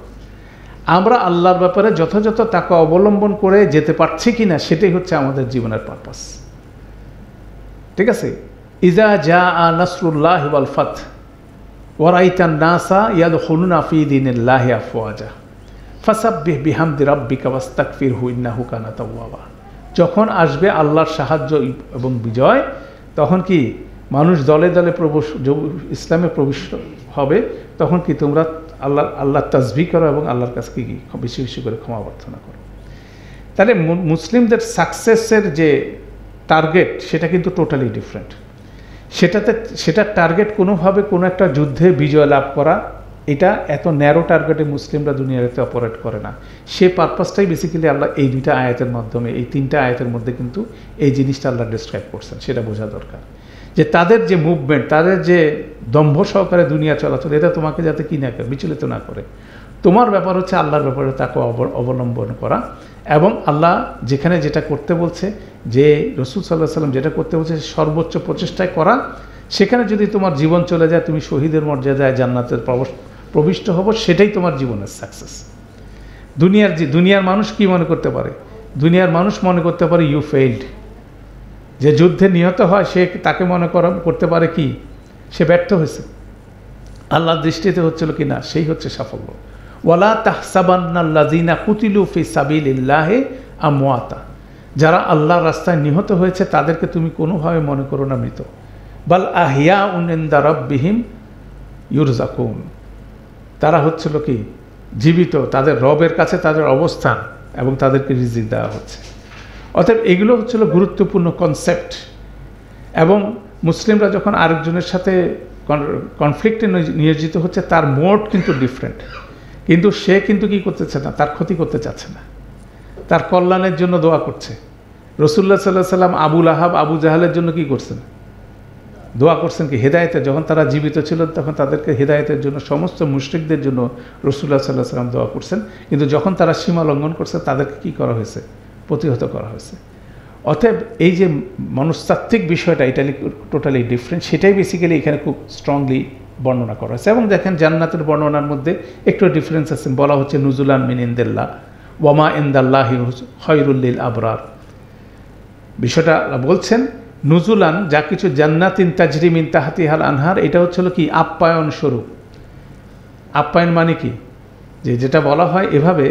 আমরা আল্লাহর ব্যাপারে যথাযথ তাকে অবলম্বন করে যেতে পারছি কি না সেটাই হচ্ছে আমাদের জীবনের পারপাস। ঠিক আছে? ইজা জা আ নাসরুল্লাহি ওয়াল ফাত ওয়া রাইতান নাসা ইয়াদখুলুনা ফি দীনিল্লাহি আফওয়াজা ফাসাব্বিহ বিহামদি রাব্বিকা ওয়াস্তাগফিরহু ইন্নাহু কানা তাওয়াবা। যখন আসবে আল্লাহর সাহায্য এবং বিজয়, তখন কি মানুষ দলে দলে ইসলামে প্রবেশ হবে, তখন কি তোমরা আল্লাহ তাসবিহ করো এবং আল্লাহর কাছে কি বেশি বেশি করে ক্ষমা প্রার্থনা করো। তাহলে মুসলিমদের সাকসেসের যে টার্গেট সেটা কিন্তু টোটালি ডিফারেন্ট। সেটার টার্গেট কোনোভাবে কোনো একটা যুদ্ধে বিজয় লাভ করা, এটা এত ন্যারো টার্গেটে মুসলিমরা দুনিয়াতে অপারেট করে না। সে পারপাসটাই বেসিক্যালি আল্লাহ এই দুইটা আয়াতের মাধ্যমে, এই তিনটা আয়াতের মধ্যে কিন্তু এই জিনিসটা আল্লাহ ডিসক্রাইব করছেন, সেটা বোঝা দরকার। যে তাদের যে মুভমেন্ট, তাদের যে দম্ভ সহকারে দুনিয়া চলাচল, এটা তোমাকে যাতে কি না করে, বিচলিত না করে। তোমার ব্যাপার হচ্ছে আল্লাহর ব্যাপারে তাকে অবলম্বন করা, এবং আল্লাহ যেখানে যেটা করতে বলছে, যে রসুল সাল্লাহ সাল্লাম যেটা করতে বলছে সর্বোচ্চ প্রচেষ্টায় করা, সেখানে যদি তোমার জীবন চলে যায়, তুমি শহীদের মর্যাদায় জান্নাতের প্রবিষ্ট হব, সেটাই তোমার জীবনের সাকসেস। দুনিয়ার মানুষ কি মনে করতে পারে? দুনিয়ার মানুষ মনে করতে পারে ইউ ফেইল্ড। যে যুদ্ধে নিহত হয় সে তাকে মনে করতে পারে কি সে ব্যর্থ হয়েছে। আল্লাহর দৃষ্টিতে হচ্ছিল কি না, সেই হচ্ছে সাফল্য। ওয়ালা তাহসাবান্নাল্লাযীনা কুতিলু ফি সাবিলিল্লাহি আমওয়াতা, যারা আল্লাহর রাস্তায় নিহত হয়েছে তাদেরকে তুমি কোনোভাবে মনে করো না মৃত। বাল আহিয়াউন ইনদা রাব্বিহিম ইউরজাকুন, তারা হচ্ছিল কি জীবিত, তাদের রবের কাছে তাদের অবস্থান, এবং তাদেরকে রিজিক দেওয়া হচ্ছে। অতএব এগুলো হচ্ছিল গুরুত্বপূর্ণ কনসেপ্ট। এবং মুসলিমরা যখন আরেকজনের সাথে কনফ্লিক্টে নিয়োজিত হচ্ছে, তার মোড কিন্তু ডিফারেন্ট, কিন্তু সে কিন্তু কি করতেছে না, তার ক্ষতি করতে চাচ্ছে না, তার কল্যাণের জন্য দোয়া করছে। রাসূলুল্লাহ সাল্লাল্লাহু আলাইহি সাল্লাম আবু লাহাব, আবু জাহালের জন্য কি করছেন? দোয়া করছেন কি হেদায়েতের। যখন তারা জীবিত ছিল তখন তাদেরকে হেদায়েতের জন্য, সমস্ত মুশরিকদের জন্য রাসূলুল্লাহ সাল্লাল্লাহু আলাইহি সাল্লাম দোয়া করছেন। কিন্তু যখন তারা সীমা লঙ্ঘন করছে তাদেরকে কি করা হয়েছে? প্রতিহত করা হয়েছে। অতএব এই যে মনস্তাত্ত্বিক বিষয়টা, এটা টোটালি ডিফারেন্ট। সেটাই বেসিক্যালি এখানে খুব স্ট্রংলি বর্ণনা করা হয়েছে। এবং দেখেন জান্নাতের বর্ণনার মধ্যে একটু ডিফারেন্স আছে। বলা হচ্ছে নুজুলান মিন ইনদিল্লাহ ওয়ামা ইনদাল্লাহি খায়রুল লিল আবরার। বিষয়টা বলছেন নুজুলান, যা কিছু জান্নাতিন তাজরি মিন তাহতিহাল আনহার, এটা হচ্ছিল কি আপ্যায়ন স্বরূপ। আপ্যায়ন মানে কি, যেটা বলা হয় এভাবে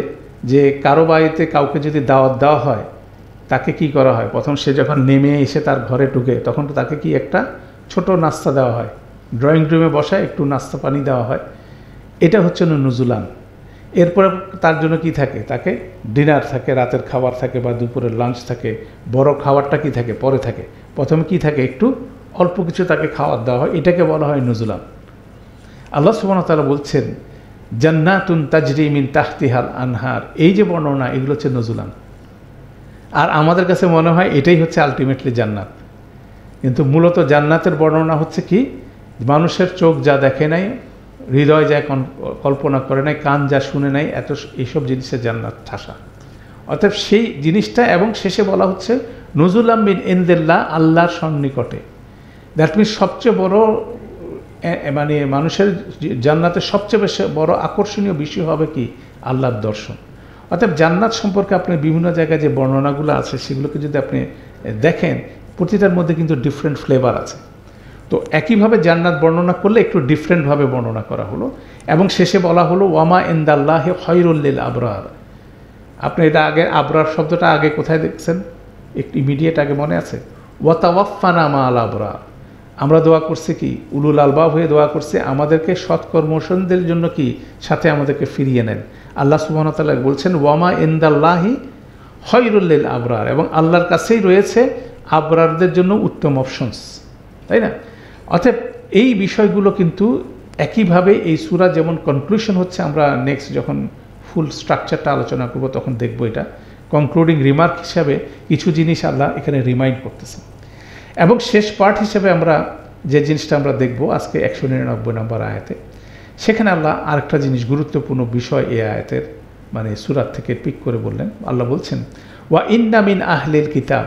যে কারো বাড়িতে কাউকে যদি দাওয়াত দেওয়া হয়, তাকে কি করা হয়, প্রথম সে যখন নেমে এসে তার ঘরে ঢুকে তখন তো তাকে কি একটা ছোট নাস্তা দেওয়া হয়, ড্রয়িং রুমে বসায় একটু নাস্তা পানি দেওয়া হয়। এটা হচ্ছে নুজুলান। এরপরে তার জন্য কি থাকে, তাকে ডিনার থাকে, রাতের খাবার থাকে বা দুপুরের লাঞ্চ থাকে। বড় খাবারটা কি থাকে, পরে থাকে। প্রথমে কি থাকে, একটু অল্প কিছু তাকে খাবার দেওয়া হয়, এটাকে বলা হয় নুজুলান। আল্লাহ সুবহানাহু ওয়া তাআলা বলছেন জান্নাতুন তাজরি মিন তাহতিহাল আনহার, এই যে বর্ণনা, এগুলো হচ্ছে নজুলান। আর আমাদের কাছে মনে হয় এটাই হচ্ছে আলটিমেটলি জান্নাত। কিন্তু মূলত জান্নাতের বর্ণনা হচ্ছে কি, মানুষের চোখ যা দেখে নাই, হৃদয় যা কল্পনা করে নাই, কান যা শুনে নাই, এইসব জিনিসের জান্নাত ঠাসা। অতএব সেই জিনিসটা, এবং শেষে বলা হচ্ছে নজুলাম মিন ইনদিল্লাহ, আল্লাহর সন্নিকটে। দ্যাট মিনস সবচেয়ে বড়, মানে মানুষের জান্নাতের সবচেয়ে বেশি বড় আকর্ষণীয় বিষয় হবে কি, আল্লাহর দর্শন। অর্থাৎ জান্নাত সম্পর্কে আপনি বিভিন্ন জায়গায় যে বর্ণনাগুলো আছে সেগুলোকে যদি আপনি দেখেন, প্রতিটার মধ্যে কিন্তু ডিফারেন্ট ফ্লেভার আছে। তো একইভাবে জান্নাত বর্ণনা করলে একটু ডিফারেন্টভাবে বর্ণনা করা হলো, এবং শেষে বলা হলো ওয়ামা ইনদাল্লাহি খায়রুল লিল আবরার। আপনি এটা আগে আবরার শব্দটা আগে কোথায় দেখছেন, একটু ইমিডিয়েট আগে মনে আছে, ওয়াতাওয়াফানা মা আল আবরার। আমরা দোয়া করছি কি, উলুল আলবাব হয়ে দোয়া করছি, আমাদেরকে সৎকর্মশীলদের জন্য কি সাথে আমাদেরকে ফিরিয়ে নেন। আল্লাহ সুবহানাহু ওয়া তাআলা বলছেন ওয়ামা ইনদাল্লাহি খায়রুল লিল আবরার, এবং আল্লাহর কাছেই রয়েছে আবরারদের জন্য উত্তম অপশনস, তাই না? অতএব এই বিষয়গুলো কিন্তু একইভাবে এই সূরা যেমন কনক্লুশন হচ্ছে, আমরা নেক্সট যখন ফুল স্ট্রাকচারটা আলোচনা করব তখন দেখব এটা কনক্লুডিং রিমার্ক হিসাবে কিছু জিনিস আল্লাহ এখানে রিমাইন্ড করতেছেন। এবং শেষ পার্ট হিসেবে আমরা যে জিনিসটা আমরা দেখব আজকে 199 নম্বর আয়াতে, সেখানে আল্লাহ আরেকটা জিনিস, গুরুত্বপূর্ণ বিষয় এই আয়াতের, মানে সূরা থেকে পিক করে বললেন। আল্লাহ বলছেন ওয়া ইন্না মিন আহলিল কিতাব,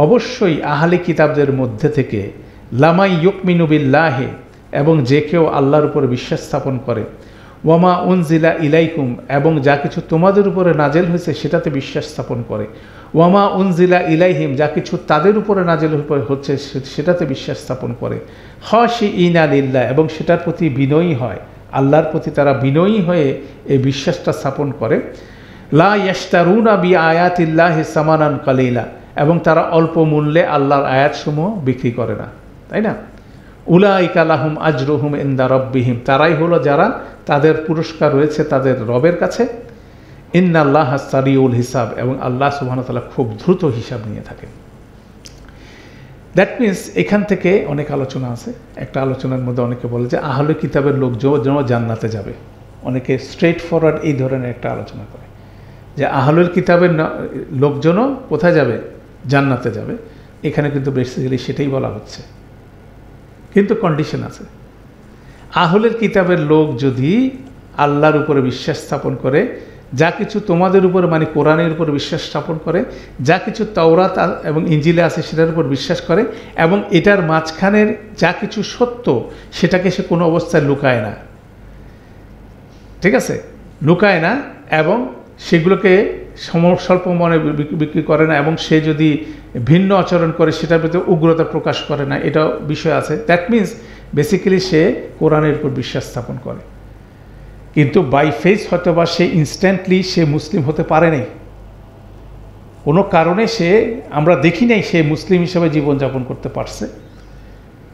অবশ্যই আহলি কিতাবদের মধ্যে থেকে লামাই ইউমিনু বিল্লাহি, এবং যে কেউ আল্লাহর উপরে বিশ্বাস স্থাপন করে, ওয়ামা উনজিলা ইলাইকুম, এবং যা কিছু তোমাদের উপরে নাজেল হয়েছে সেটাতে বিশ্বাস স্থাপন করে। ওয়ামা উনজিলা ইলাইহিম, যা কিছু তাদের উপরে নাজেল হচ্ছে সেটাতে বিশ্বাস স্থাপন করে। খাশিঈনা লিল্লাহ, এবং সেটার প্রতি বিনয়ী হয়, আল্লাহর প্রতি তারা বিনয়ী হয়ে এই বিশ্বাসটা স্থাপন করে। লা ইয়াশতারুনা বি আয়াতিল্লাহি সামানান কালিলা, এবং তারা অল্প মূল্যে আল্লাহর আয়াতসমূহ বিক্রি করে না, তাই না? উলাইকা লাহুম আজরুহুম ইনদা রাব্বিহিম, তারাই হলো যারা, তাদের পুরস্কার রয়েছে তাদের রবের কাছে। ইন্নাল্লাহা সারিউল হিসাব, এবং আল্লাহ সুবহানাহু ওয়া তাআলা খুব দ্রুত হিসাব নিয়ে থাকেন। দ্যাট মিনস এখান থেকে অনেক আলোচনা আছে। একটা আলোচনার মধ্যে অনেকে বলে যে আহলে কিতাবের লোকজন জান্নাতে যাবে, অনেকে স্ট্রেট ফরওয়ার্ড এই ধরনের একটা আলোচনা করে যে আহলুল কিতাবের লোকজনও কোথায় যাবে? জান্নাতে যাবে। এখানে কিন্তু বেসিক্যালি সেটাই বলা হচ্ছে, কিন্তু কন্ডিশন আছে। আহলের কিতাবের লোক যদি আল্লাহর উপরে বিশ্বাস স্থাপন করে, যা কিছু তোমাদের উপরে মানে কোরআনের উপর বিশ্বাস স্থাপন করে, যা কিছু তাওরাত এবং ইঞ্জিলে আছে সেটার উপর বিশ্বাস করে, এবং এটার মাঝখানের যা কিছু সত্য সেটাকে সে কোনো অবস্থায় লুকায় না, ঠিক আছে? লুকায় না, এবং সেগুলোকে স্বল্প মনে বিক্রি করে না, এবং সে যদি ভিন্ন আচরণ করে সেটার প্রতি উগ্রতা প্রকাশ করে না, এটাও বিষয় আছে। দ্যাট মিনস বেসিক্যালি সে কোরআনের উপর বিশ্বাস স্থাপন করে, কিন্তু বাই ফেস হয়তো বা সে ইনস্ট্যান্টলি সে মুসলিম হতে পারে নাই, কোনো কারণে সে, আমরা দেখি নাই সে মুসলিম হিসেবে জীবনযাপন করতে পারছে,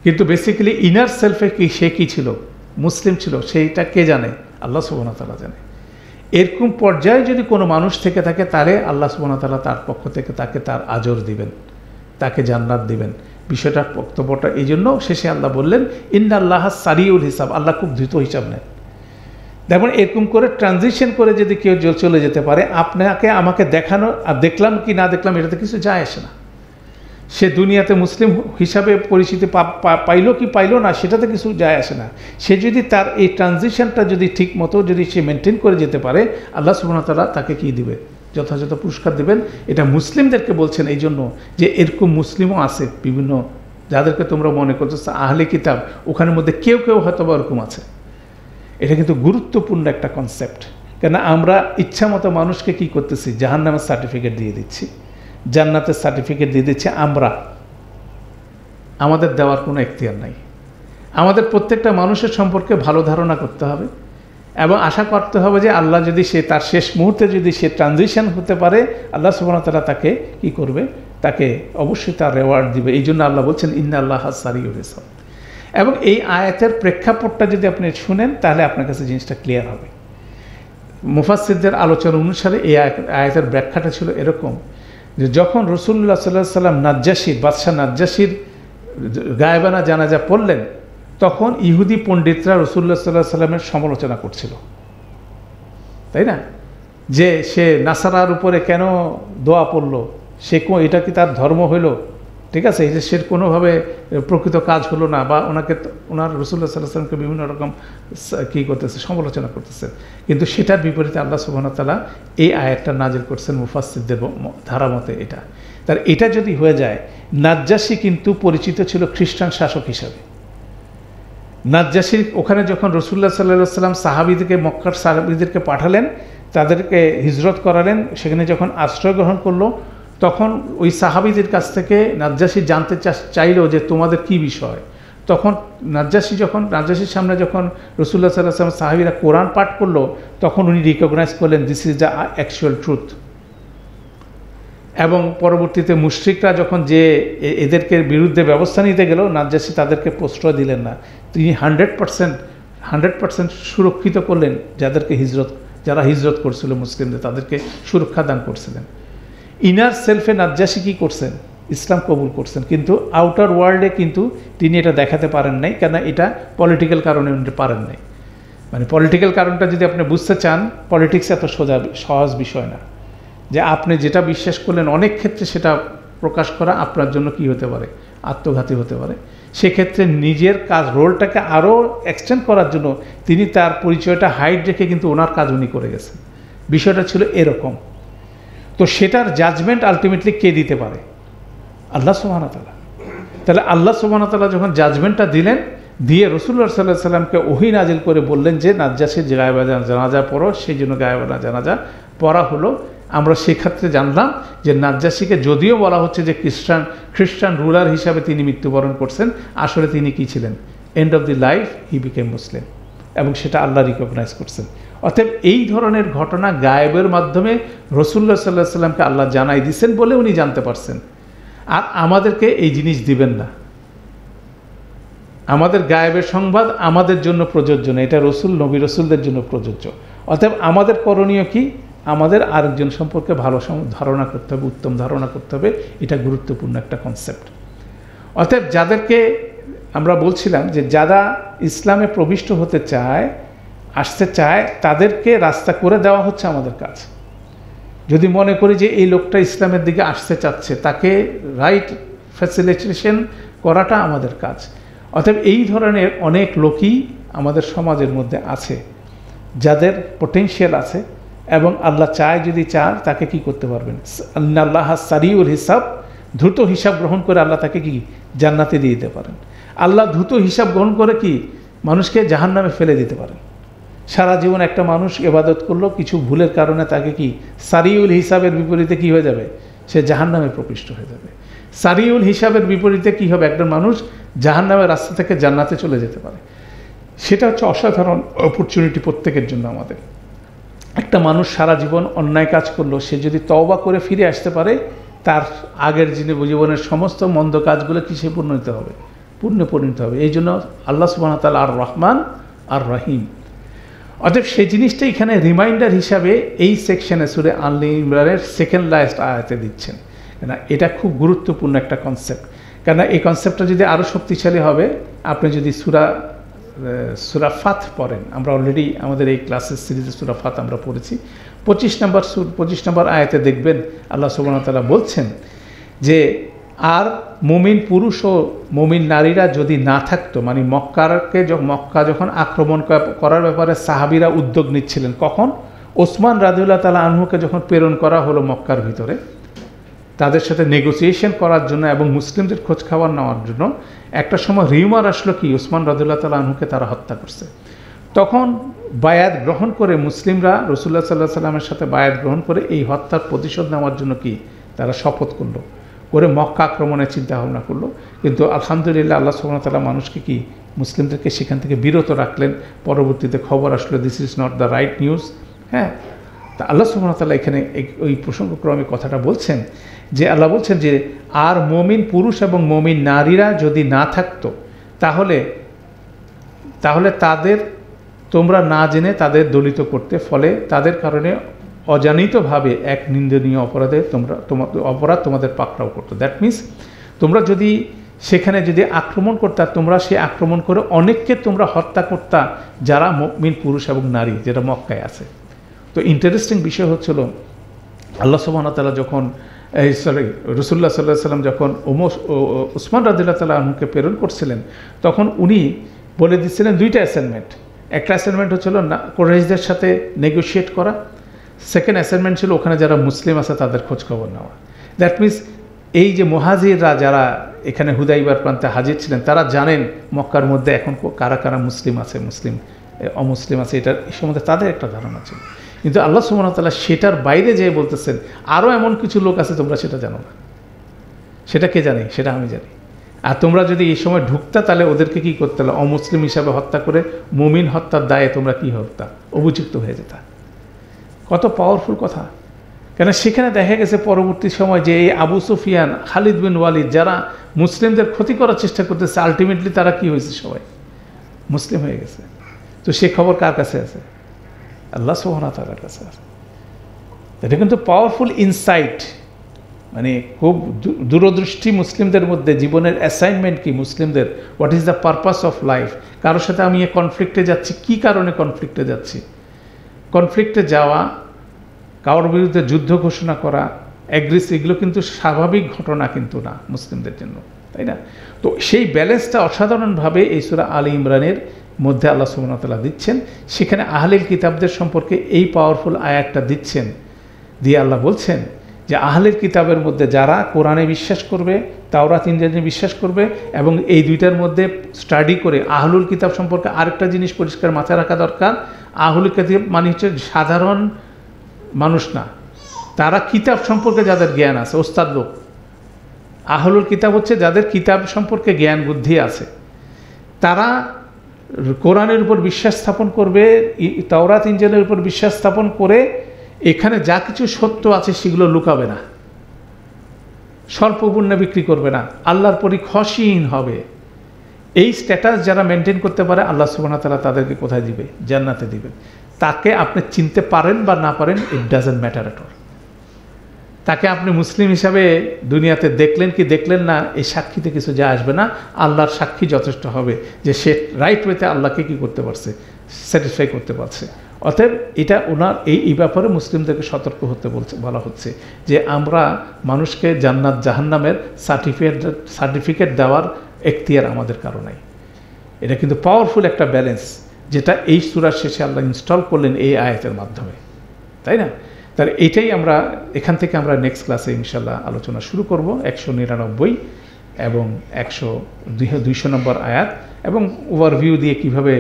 কিন্তু বেসিক্যালি ইনার সেলফে কি সে কী ছিল? মুসলিম ছিল। সেইটা কে জানে? আল্লাহ সুবহানাহু ওয়া তাআলা জানে। এরকম পর্যায়ে যদি কোনো মানুষ থেকে থাকে, তাহলে আল্লাহ সুবহানাহু ওয়া তাআলা তার পক্ষ থেকে তাকে তার আজর দিবেন, তাকে জান্নাত দিবেন। বিষয়টার বক্তব্যটা এই জন্য শেষে আল্লাহ বললেন ইন্নাল্লাহা সারিউল হিসাব, আল্লাহ খুব দ্রুত হিসাব নেন। দেখুন এরকম করে ট্রানজিশন করে যদি কেউ চলে যেতে পারে, আপনাকে আমাকে দেখানো আর দেখলাম কি না দেখলাম এটাতে কিছু যায় আসে না। সে দুনিয়াতে মুসলিম হিসাবে পরিচিতি পাইলো কি পাইলো না সেটাতে কিছু যায় আসে না। সে যদি তার এই ট্রানজিশনটা যদি ঠিক মতো যদি সে মেনটেন করে যেতে পারে, আল্লাহ সুবহানাহু ওয়া তাআলা তাকে কী দিবে? যথাযথ পুরস্কার দেবেন। এটা মুসলিমদেরকে বলছেন এই জন্য যে এরকম মুসলিমও আছে বিভিন্ন, যাদেরকে তোমরা মনে করছো আহলে কিতাব, ওখানের মধ্যে কেউ কেউ হয়তো বা ওরকম আছে। এটা কিন্তু গুরুত্বপূর্ণ একটা কনসেপ্ট, কেন আমরা ইচ্ছা মতো মানুষকে কী করতেছি? জাহান্নামের সার্টিফিকেট দিয়ে দিচ্ছি, জান্নাতের সার্টিফিকেট দিয়ে দিচ্ছে আমরা, আমাদের দেওয়ার কোনো এখতিয়ার নাই। আমাদের প্রত্যেকটা মানুষের সম্পর্কে ভালো ধারণা করতে হবে এবং আশা করতে হবে যে আল্লাহ যদি সে তার শেষ মুহূর্তে যদি সে ট্রানজিশন হতে পারে, আল্লাহ সুবহানাহু ওয়া তাআলা তাকে কী করবে? তাকে অবশ্যই তার রেওয়ার্ড দিবে। এই জন্য আল্লাহ বলছেন ইন্নাল্লাহা সারিউল হিসাব। এবং এই আয়াতের প্রেক্ষাপটটা যদি আপনি শুনেন তাহলে আপনার কাছে জিনিসটা ক্লিয়ার হবে। মুফাসসিরদের আলোচনা অনুসারে এই আয়াতের ব্যাখ্যাটা ছিল এরকম যে যখন রাসূলুল্লাহ সাল্লাল্লাহু আলাইহি ওয়াসাল্লাম নাজ্জাশীর বাদশাহ নাজ্জাশীর গায়েবানা জানাজা পড়লেন, তখন ইহুদি পণ্ডিতরা রাসূলুল্লাহ সাল্লাল্লাহু আলাইহি ওয়াসাল্লামের সমালোচনা করছিল, তাই না? যে সে নাসারার উপরে কেন দোয়া পড়ল, সে এটা কি তার ধর্ম হইল? ঠিক আছে, এই যে সে কোনোভাবে প্রকৃত কাজ হলো না, বা ওনার রাসূলুল্লাহ সাল্লাল্লাহু আলাইহি ওয়াসাল্লামকে বিভিন্ন রকম কী করতেছে? সমালোচনা করতেছে। কিন্তু সেটার বিপরীতে আল্লাহ সুবহানাহু ওয়া তাআলা এই আয়াতটা নাজিল করছেন মুফাসসিরদের ধারা মতে। এটা যদি হয়ে যায়, নাজ্জাশী কিন্তু পরিচিত ছিল খ্রিস্টান শাসক হিসাবে। নাজ্জাশীর ওখানে যখন রাসূলুল্লাহ সাল্লাল্লাহু আলাইহি ওয়াসাল্লাম সাহাবীদেরকে, মক্কার সাহাবীদেরকে পাঠালেন, তাদেরকে হিজরত করালেন, সেখানে যখন আশ্রয় গ্রহণ করলো, তখন ওই সাহাবীদের কাছ থেকে নাজ্জাশী জানতে চাইল যে তোমাদের কি বিষয়। তখন নাজ্জাশীর সামনে যখন রাসূলুল্লাহ সাল্লাল্লাহু আলাইহি ওয়াসাল্লাম সাহাবীরা কোরআন পাঠ করলো, তখন উনি রিকগনাইজ করলেন this is the actual truth. এবং পরবর্তীতে মুশরিকরা যখন যে এদেরকে বিরুদ্ধে ব্যবস্থা নিতে গেল, নাজ্জাশী তাদেরকে প্রশ্রয় দিলেন না। তিনি 100% সুরক্ষিত করলেন যারা হিজরত করছিল মুসলিমদের, তাদেরকে সুরক্ষা দান করছিলেন। ইনার সেলফে নাজ্জাশী কী করছেন? ইসলাম কবুল করছেন, কিন্তু আউটার ওয়ার্ল্ডে কিন্তু তিনি এটা দেখাতে পারেন নাই, কেন এটা পলিটিক্যাল কারণে উনি পারেন নাই। মানে পলিটিক্যাল কারণটা যদি আপনি বুঝতে চান, পলিটিক্স এত সহজ বিষয় না যে আপনি যেটা বিশ্বাস করলেন অনেক ক্ষেত্রে সেটা প্রকাশ করা আপনার জন্য কি হতে পারে? আত্মঘাতী হতে পারে। সেক্ষেত্রে নিজের কাজ রোলটাকে আরও এক্সটেন্ড করার জন্য তিনি তার পরিচয়টা হাইড রেখে কিন্তু ওনার কাজ উনি করে গেছেন। বিষয়টা ছিল এরকম। তো সেটার জাজমেন্ট আলটিমেটলি কে দিতে পারে? আল্লাহ সুবহানাহু ওয়া তাআলা। তাহলে আল্লাহ সুবহানাহু ওয়া তাআলা যখন জাজমেন্টটা দিলেন, দিয়ে রাসূলুল্লাহ সাল্লাল্লাহু আলাইহি সাল্লামকে ওহী নাজিল করে বললেন যে নাজ্জাশীর গায়েবা জানাজা পড়ো, সেই জন্য গায়েবা জানাজা পড়া হলো। আমরা সেক্ষেত্রে জানলাম যে নাজ্জাশীকে যদিও বলা হচ্ছে যে খ্রিস্টান রুলার হিসাবে তিনি মৃত্যুবরণ করছেন, আসলে তিনি কি ছিলেন? End of the life he became Muslim, এবং সেটা আল্লাহ রিকগনাইজ করছেন। অতএব এই ধরনের ঘটনা গায়েবের মাধ্যমে রাসূলুল্লাহ সাল্লাল্লাহু আলাইহি সাল্লামকে আল্লাহ জানাই দিয়েছেন বলে উনি জানতে পারছেন। আর আমাদেরকে এই জিনিস দিবেন না। আমাদের গায়েবের সংবাদ আমাদের জন্য প্রযোজ্য না, এটা রসুল নবী রসুলদের জন্য প্রযোজ্য। অতএব আমাদের করণীয় কি? আমাদের আরেকজন সম্পর্কে ভালো ধারণা করতে হবে, উত্তম ধারণা করতে হবে। এটা গুরুত্বপূর্ণ একটা কনসেপ্ট। অতএব যাদেরকে আমরা বলছিলাম যে যারা ইসলামে প্রবিষ্ট হতে চায়, আসতে চায়, তাদেরকে রাস্তা করে দেওয়া হচ্ছে আমাদের কাজ। যদি মনে করি যে এই লোকটা ইসলামের দিকে আসতে চাচ্ছে, তাকে রাইট ফ্যাসিলিটেশন করাটা আমাদের কাজ। অতএব এই ধরনের অনেক লোকই আমাদের সমাজের মধ্যে আছে যাদের পোটেনশিয়াল আছে, এবং আল্লাহ চায়, যদি চান তাকে কি করতে পারবেন? আল্লাহ সারিউল হিসাব, দ্রুত হিসাব গ্রহণ করে আল্লাহ তাকে কি জান্নাতে দিয়ে দিতে পারেন। আল্লাহ দ্রুত হিসাব গ্রহণ করে কি মানুষকে জাহান্নামে ফেলে দিতে পারেন। সারা জীবন একটা মানুষ ইবাদত করলো, কিছু ভুলের কারণে তাকে কি সারিউল হিসাবের বিপরীতে কি হয়ে যাবে? সে জাহান্নামে প্রবিষ্ট হয়ে যাবে। সারিউল হিসাবের বিপরীতে কি হবে? একটা মানুষ জাহান্নামের রাস্তা থেকে জান্নাতে চলে যেতে পারে। সেটা হচ্ছে অসাধারণ অপরচুনিটি প্রত্যেকের জন্য আমাদের। একটা মানুষ সারা জীবন অন্যায় কাজ করলো, সে যদি তওবা করে ফিরে আসতে পারে, তার আগের জীবনের সমস্ত মন্দ কাজগুলো কিসে পরিণত হবে? পুণ্যে পরিণত হবে। এই জন্য আল্লাহ সুবহানাহু ওয়া তাআলা আর রহমান আর রহিম। অতএব সেই জিনিসটা এখানে রিমাইন্ডার হিসাবে এই সেকশনে সূরা আল ইমরানের সেকেন্ড লাস্ট আয়াতে দিচ্ছেন। কেন এটা খুব গুরুত্বপূর্ণ একটা কনসেপ্ট। কেন এই কনসেপ্টটা যদি আরও শক্তিশালী হবে, আপনি যদি সূরা ফাত পড়েন, আমরা অলরেডি আমাদের এই ক্লাসের সিরিজে সূরা ফাত আমরা পড়েছি, 25 নম্বর আয়াতে দেখবেন আল্লাহ সুবহানাহু ওয়া তাআলা বলছেন যে আর মুমিন পুরুষ ও মুমিন নারীরা যদি না থাকতো, মানে মক্কা যখন আক্রমণ করার ব্যাপারে সাহাবীরা উদ্যোগ নিচ্ছিলেন, কখন? ওসমান রাদিয়াল্লাহু তাআলা আনহুকে যখন প্রেরণ করা হলো মক্কার ভিতরে তাদের সাথে নেগোসিয়েশন করার জন্য এবং মুসলিমদের খোঁজ খবর নেওয়ার জন্য, একটা সময় রিউমার আসলো কি ওসমান রাদিয়াল্লাহু তাআলা আনহুকে তারা হত্যা করছে। তখন বায়াত গ্রহণ করে মুসলিমরা রাসূলুল্লাহ সাল্লাল্লাহু আলাইহি ওয়াসাল্লামের সাথে বায়াত গ্রহণ করে এই হত্যার প্রতিশোধ নেওয়ার জন্য কি তারা শপথ করলো, করে মক্কা আক্রমণের চিন্তা ভাবনা করলো। কিন্তু আলহামদুলিল্লাহ আল্লাহ সুবহানাহু ওয়া তাআলা মানুষকে কি মুসলিমদেরকে সেখান থেকে বিরত রাখলেন। পরবর্তীতে খবর আসলো this is not the right news. হ্যাঁ, তা আল্লাহ সুবহানাহু ওয়া তাআলা এখানে ওই প্রসঙ্গক্রমে কথাটা বলছেন যে আল্লাহ বলছেন যে আর মুমিন পুরুষ এবং মুমিন নারীরা যদি না থাকতো, তাহলে তাদের তোমরা না জেনে তাদের দলিত করতে, ফলে তাদের কারণে অজানিতভাবে এক নিন্দনীয় অপরাধে অপরাধ তোমাদের পাকড়াও করতো। দ্যাট মিনস তোমরা যদি সেখানে যদি আক্রমণ করতা, তোমরা সেই আক্রমণ করে অনেককে তোমরা হত্যা করতা যারা মুমিন পুরুষ এবং নারী, যেটা মক্কায় আছে। তো ইন্টারেস্টিং বিষয় হচ্ছিল আল্লাহ সুবহানাহু ওয়া তাআলা যখন রাসূলুল্লাহ সাল্লাল্লাহু আলাইহি ওয়াসাল্লাম যখন ওসমান রাদিয়াল্লাহু তাআলা আনহুকে প্রেরণ করছিলেন, তখন উনি বলে দিচ্ছিলেন দুইটা অ্যাসাইনমেন্ট। একটা অ্যাসাইনমেন্ট হচ্ছিল না কুরাইশদের সাথে নেগোশিয়েট করা, সেকেন্ড অ্যাসাইনমেন্ট ছিল ওখানে যারা মুসলিম আছে তাদের খোঁজ খবর নেওয়া। দ্যাট মিনস এই যে মুহাজিররা যারা এখানে হুদাইবার প্রান্তে হাজির ছিলেন, তারা জানেন মক্কার মধ্যে এখন কারা কারা মুসলিম আছে, অমুসলিম আছে, এটার এই সম্বন্ধে তাদের একটা ধারণা ছিল। কিন্তু আল্লাহ সুবহানাহু ওয়া তাআলা সেটার বাইরে যেয়ে বলতেছেন আরও এমন কিছু লোক আছে তোমরা সেটা জানো না। সেটা কে জানে? সেটা আমি জানি। আর তোমরা যদি এই সময় ঢুকতা, তাহলে ওদেরকে কী করতে হলো? অমুসলিম হিসাবে হত্যা করে মুমিন হত্যার দায়ে তোমরা কী হত্যা অভিযুক্ত হয়ে যেতা। কত পাওয়ারফুল কথা! কেন সেখানে দেখা গেছে পরবর্তী সময় যে এই আবু সুফিয়ান, খালিদ বিন ওয়ালিদ, যারা মুসলিমদের ক্ষতি করার চেষ্টা করতেছে, আলটিমেটলি তারা কি হয়েছে? সবাই মুসলিম হয়ে গেছে। তো সে খবর কার কাছে আছে? আল্লাহ সুবহানাহু ওয়া তাআলার কাছে আছে। এটা কিন্তু পাওয়ারফুল ইনসাইট, মানে খুব দূরদৃষ্টি মুসলিমদের মধ্যে। জীবনের অ্যাসাইনমেন্ট কি মুসলিমদের? What is the purpose of life? কারোর সাথে আমি কনফ্লিক্টে যাচ্ছি, কি কারণে কনফ্লিক্টে যাচ্ছি? কনফ্লিক্টে যাওয়া, কারোর বিরুদ্ধে যুদ্ধ ঘোষণা করা, অ্যাগ্রেসিভ, এগুলো কিন্তু স্বাভাবিক ঘটনা কিন্তু না মুসলিমদের জন্য, তাই না? তো সেই ব্যালেন্সটা অসাধারণভাবে এই সূরা আল ইমরানের মধ্যে আল্লাহ সুবহানাহু ওয়া তাআলা দিচ্ছেন। সেখানে আহলিল কিতাবদের সম্পর্কে এই পাওয়ারফুল আয়াতটা দিচ্ছেন, দিয়ে আল্লাহ বলছেন যে আহলের কিতাবের মধ্যে যারা কোরআনে বিশ্বাস করবে, তাওরাত ইনজিলে বিশ্বাস করবে, এবং এই দুইটার মধ্যে স্টাডি করে আহলুল কিতাব সম্পর্কে আরেকটা জিনিস পরিষ্কার মাথায় রাখা দরকার। আহলুল কিতাব মানে হচ্ছে সাধারণ মানুষ না, তারা কিতাব সম্পর্কে যাদের জ্ঞান আছে, ওস্তাদ লোক। আহলুল কিতাব হচ্ছে যাদের কিতাব সম্পর্কে জ্ঞান বুদ্ধি আছে, তারা কোরআনের উপর বিশ্বাস স্থাপন করবে, তাওরাত ইনজিলের উপর বিশ্বাস স্থাপন করে এখানে যা কিছু সত্য আছে সেগুলো লুকাবে না, স্বল্প মূল্যে বিক্রি করবে না, আল্লাহর প্রতি খসিহীন হবে। এই স্ট্যাটাস যারা মেনটেন করতে পারে, আল্লাহ সুবহানাহু ওয়া তাআলা তাদেরকে কোথায় দিবে? জান্নাতে দিবেন। তাকে আপনি চিনতে পারেন বা না পারেন, it doesn't matter at all. তাকে আপনি মুসলিম হিসাবে দুনিয়াতে দেখলেন কি দেখলেন না, এই সাক্ষীতে কিছু যা আসবে না। আল্লাহর সাক্ষী যথেষ্ট হবে যে সে রাইট ওয়েতে আল্লাহকে কী করতে পারছে, স্যাটিসফাই করতে পারছে। অতএব এটা ওনার এই ব্যাপারে মুসলিমদেরকে সতর্ক হতে বলা হচ্ছে যে আমরা মানুষকে জান্নাত জাহান্নামের সার্টিফিকেট দেওয়ার এখতিয়ার আমাদের কারো নাই। এটা কিন্তু পাওয়ারফুল একটা ব্যালেন্স, যেটা এই সূরার শেষে আল্লাহ ইনস্টল করলেন এই আয়াতের মাধ্যমে, তাই না? তাহলে এটাই আমরা এখান থেকে আমরা নেক্সট ক্লাসে ইনশাল্লাহ আলোচনা শুরু করব 199 এবং 200 নম্বর আয়াত, এবং ওভারভিউ দিয়ে কিভাবে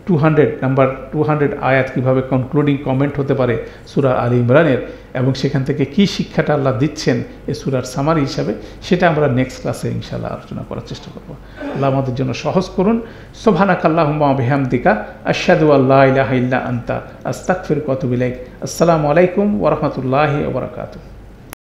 200 আয়াত কিভাবে কনক্লুডিং কমেন্ট হতে পারে সূরা আলী ইমরানের, এবং সেখান থেকে কি শিক্ষাটা আল্লাহ দিচ্ছেন এই সূরার সামারি হিসাবে, সেটা আমরা নেক্সট ক্লাসে ইনশাল্লাহ আলোচনা করার চেষ্টা করব। আল্লাহ আমাদের জন্য সহজ করুন। সুবহানাকাল্লাহুম্মা ওয়া বিহামদিকা আশহাদু আল্লা ইলাহা ইল্লা আনতা আস্তাগফিরুকা ওয়া আতুবু ইলাইক। আসসালামু আলাইকুম ওয়া রাহমাতুল্লাহি ওয়া বারাকাতুহু।